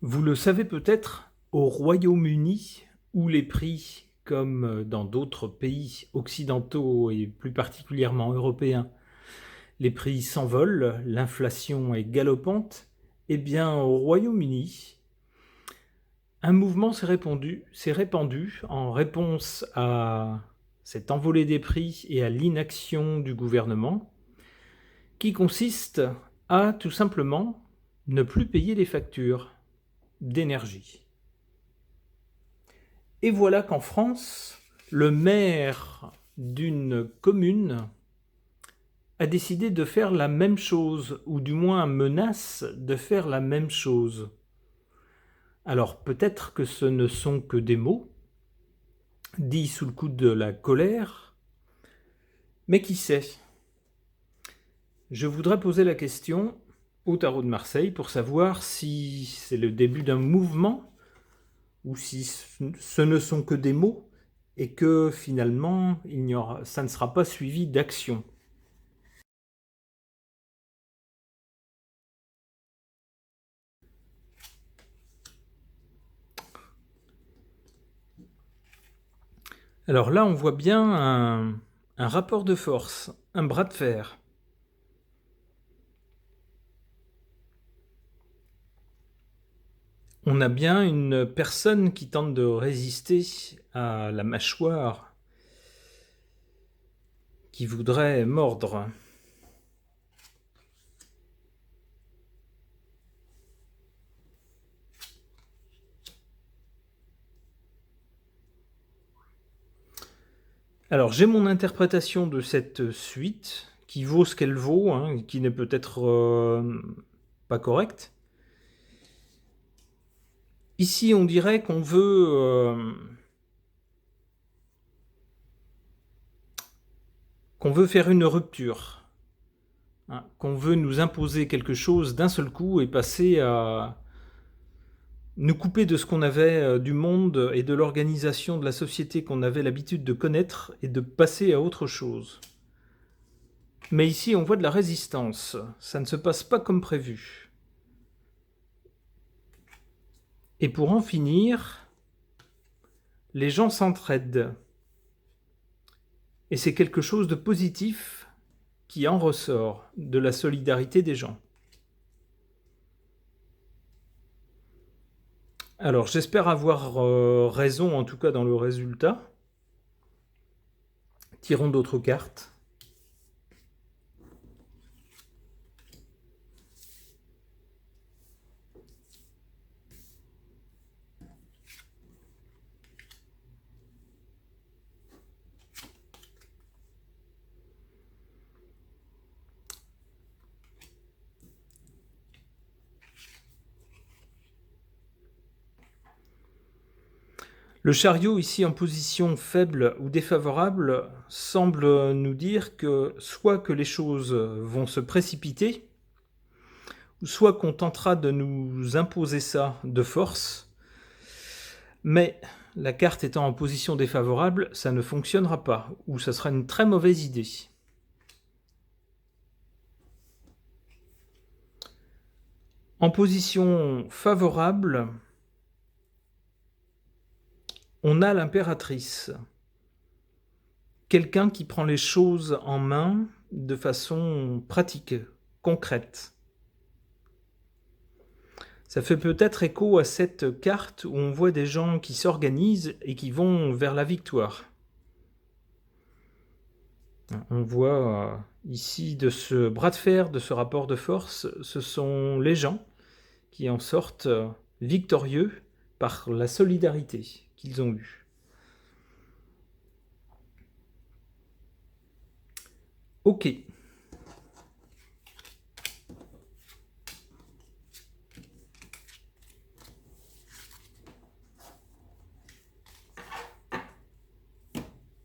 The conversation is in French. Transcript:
Vous le savez peut-être, au Royaume-Uni, où les prix, comme dans d'autres pays occidentaux et plus particulièrement européens, les prix s'envolent, l'inflation est galopante, eh bien au Royaume-Uni, un mouvement s'est répandu en réponse à cette envolée des prix et à l'inaction du gouvernement, qui consiste à tout simplement ne plus payer les factures d'énergie. Et voilà qu'en France, le maire d'une commune a décidé de faire la même chose, ou du moins menace de faire la même chose. Alors peut-être que ce ne sont que des mots, dits sous le coup de la colère, mais qui sait? Je voudrais poser la question au Tarot de Marseille pour savoir si c'est le début d'un mouvement ou si ce ne sont que des mots et que finalement ça ne sera pas suivi d'action. Alors là, on voit bien un rapport de force, un bras de fer. On a bien une personne qui tente de résister à la mâchoire qui voudrait mordre. Alors j'ai mon interprétation de cette suite qui vaut ce qu'elle vaut, hein, qui n'est peut-être pas correcte. Ici, on dirait qu'on veut faire une rupture, hein, qu'on veut nous imposer quelque chose d'un seul coup et passer à nous couper de ce qu'on avait du monde et de l'organisation de la société qu'on avait l'habitude de connaître et de passer à autre chose. Mais ici, on voit de la résistance. Ça ne se passe pas comme prévu. Et pour en finir, les gens s'entraident. Et c'est quelque chose de positif qui en ressort, de la solidarité des gens. Alors, j'espère avoir raison, en tout cas dans le résultat. Tirons d'autres cartes. Le chariot, ici en position faible ou défavorable, semble nous dire que soit que les choses vont se précipiter, soit qu'on tentera de nous imposer ça de force, mais la carte étant en position défavorable, ça ne fonctionnera pas, ou ça sera une très mauvaise idée. En position favorable, on a l'impératrice. Quelqu'un qui prend les choses en main de façon pratique, concrète. Ça fait peut-être écho à cette carte où on voit des gens qui s'organisent et qui vont vers la victoire. On voit ici de ce bras de fer, de ce rapport de force, ce sont les gens qui en sortent victorieux par la solidarité qu'ils ont eue. Ok.